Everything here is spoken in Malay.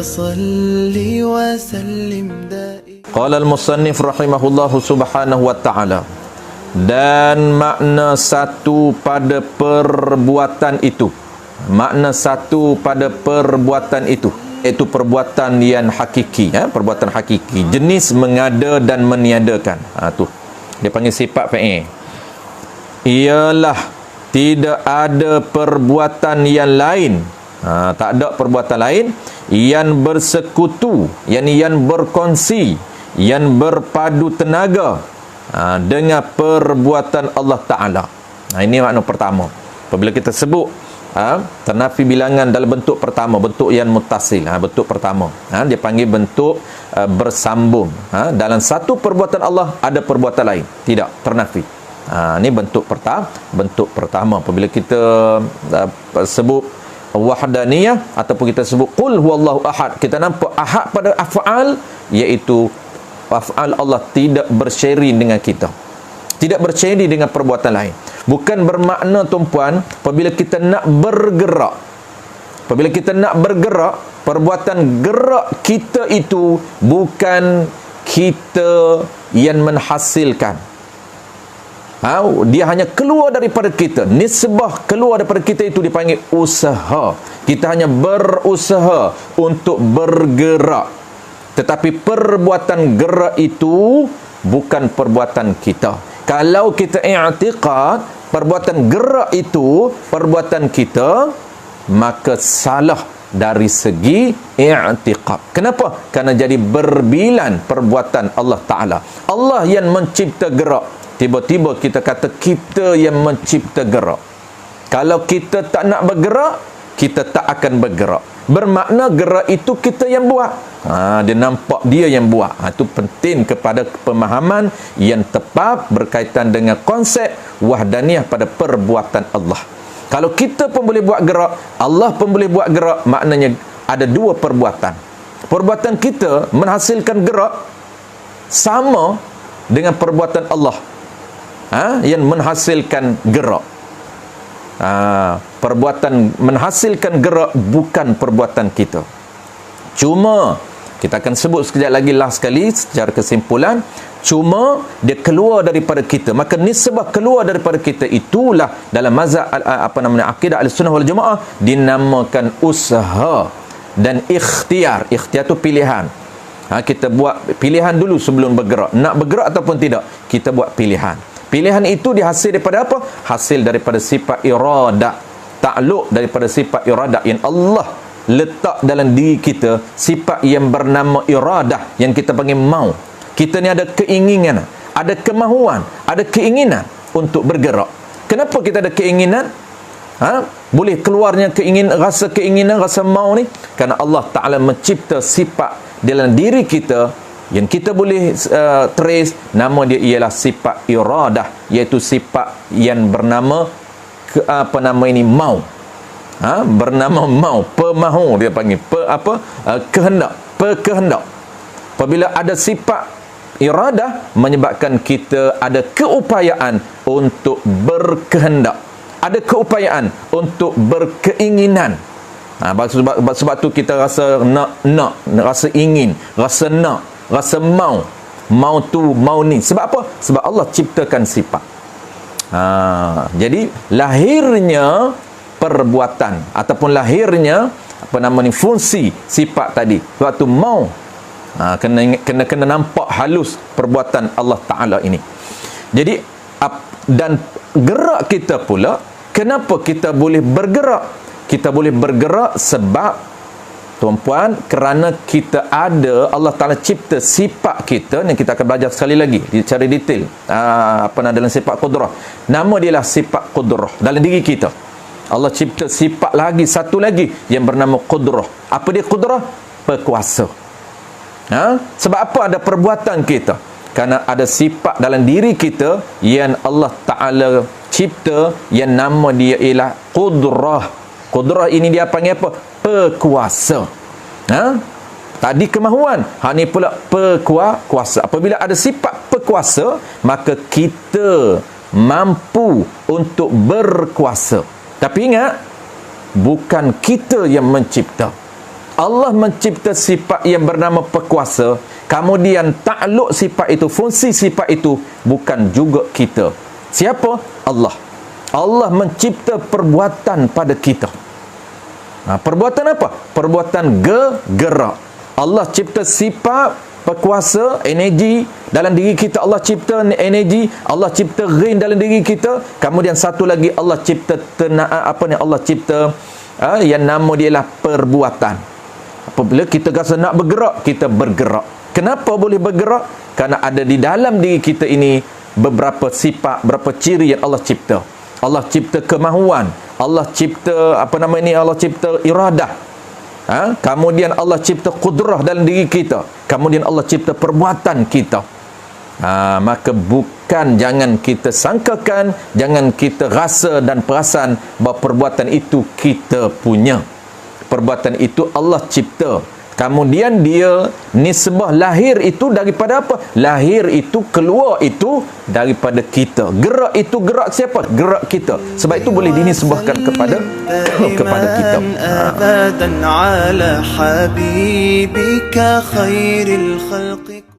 صل وسلم دائما. Qala al-musannif rahimahullahu subhanahu wa ta'ala, dan makna satu pada perbuatan itu, makna satu pada perbuatan itu, iaitu perbuatan yang hakiki, perbuatan hakiki, jenis mengada dan meniadakan. Tu dia panggil sifat fa'il, ialah tidak ada perbuatan yang lain, tak ada perbuatan lain yang bersekutu, yang berkongsi, yang berpadu tenaga dengan perbuatan Allah Ta'ala. Ini makna pertama. Apabila kita sebut ternafi bilangan dalam bentuk pertama, bentuk yang muttasil, bentuk pertama, dia panggil bentuk bersambung. Dalam satu perbuatan Allah ada perbuatan lain, tidak ternafi. Ini bentuk pertama. Apabila kita sebut wahdaniyah ataupun kita sebut qul huwallahu ahad, kita nampak ahad pada af'al, iaitu af'al Allah tidak bersharing dengan kita, tidak bersharing dengan perbuatan lain. Bukan bermakna tuan-puan, apabila kita nak bergerak, perbuatan gerak kita itu bukan kita yang menghasilkan. Dia hanya keluar daripada kita. Nisbah keluar daripada kita itu dipanggil usaha. Kita hanya berusaha untuk bergerak. Tetapi perbuatan gerak itu bukan perbuatan kita. Kalau kita i'tiqad perbuatan gerak itu perbuatan kita, maka salah dari segi i'tiqad. Kenapa? Kerana jadi berbilan perbuatan Allah Ta'ala. Allah yang mencipta gerak, tiba-tiba kita kata kita yang mencipta gerak. Kalau kita tak nak bergerak, kita tak akan bergerak. Bermakna gerak itu kita yang buat. Dia nampak dia yang buat. Itu penting kepada pemahaman yang tepat berkaitan dengan konsep wahdaniyah pada perbuatan Allah. Kalau kita pun boleh buat gerak, Allah pun boleh buat gerak, maknanya ada dua perbuatan. Perbuatan kita menghasilkan gerak sama dengan perbuatan Allah yang menghasilkan gerak. Perbuatan menghasilkan gerak bukan perbuatan kita. Cuma kita akan sebut sekejap lagi last sekali secara kesimpulan, cuma dia keluar daripada kita. Maka nisbah keluar daripada kita itulah dalam mazhab akidah Ahlussunnah wal Jamaah dinamakan usaha dan ikhtiar. Ikhtiar tu pilihan. Kita buat pilihan dulu sebelum bergerak. Nak bergerak ataupun tidak, kita buat pilihan. Pilihan itu dihasil daripada apa? Hasil daripada sifat iradah. Takluk daripada sifat iradah yang Allah letak dalam diri kita, sifat yang bernama iradah, yang kita panggil mau. Kita ni ada keinginan, ada kemahuan, ada keinginan untuk bergerak. Kenapa kita ada keinginan? Boleh keluarnya keinginan, rasa mau ni kerana Allah Ta'ala mencipta sifat dalam diri kita yang kita boleh trace, nama dia ialah sifat iradah, iaitu sifat yang bernama mau. Bernama mau, pemahu dia panggil, kehendak. Apabila ada sifat iradah, menyebabkan kita ada keupayaan untuk berkehendak, ada keupayaan untuk berkeinginan. Sebab tu kita rasa nak, rasa ingin, rasa nak, rasa mau tu, mau ni. Sebab apa? Sebab Allah ciptakan sifat. Jadi lahirnya perbuatan ataupun lahirnya fungsi sifat tadi. Sebab tu mau kena nampak halus perbuatan Allah Ta'ala ini. Jadi dan gerak kita pula, kenapa kita boleh bergerak? Kita boleh bergerak sebab tuan-puan, kerana kita ada, Allah Ta'ala cipta sifat kita yang kita akan belajar sekali lagi secara detail dalam sifat qudrah. Nama dia lah sifat qudrah dalam diri kita. Allah cipta sifat lagi, satu lagi yang bernama qudrah. Apa dia qudrah? Berkuasa. Sebab apa ada perbuatan kita? Kerana ada sifat dalam diri kita yang Allah Ta'ala cipta, yang nama dia ialah qudrah. Qudrah ini dia panggil apa? Pekuasa. Tadi kemahuan, ni pula pekuasa. Apabila ada sifat pekuasa, maka kita mampu untuk berkuasa. Tapi ingat, bukan kita yang mencipta. Allah mencipta sifat yang bernama perkuasa, kemudian takluk sifat itu, fungsi sifat itu bukan juga kita. Siapa? Allah. Allah mencipta perbuatan pada kita. Perbuatan apa? Perbuatan gerak. Allah cipta sifat perkuasa, energi dalam diri kita. Allah cipta energi, Allah cipta rain dalam diri kita. Kemudian satu lagi Allah cipta Allah cipta yang nama dia lah perbuatan. Apabila kita rasa nak bergerak, kita bergerak. Kenapa boleh bergerak? Kerana ada di dalam diri kita ini beberapa sifat, beberapa ciri yang Allah cipta. Allah cipta kemahuan, Allah cipta Allah cipta iradah. Kemudian Allah cipta kudrah dalam diri kita. Kemudian Allah cipta perbuatan kita. Maka bukan, jangan kita sangkakan, jangan kita rasa dan perasan bahawa perbuatan itu kita punya. Perbuatan itu Allah cipta. Kemudian dia nisbah lahir itu daripada apa? Lahir itu, keluar itu daripada kita. Gerak itu gerak siapa? Gerak kita. Sebab itu boleh dinisbahkan kepada kita. abadan ala habibika khairil khalqi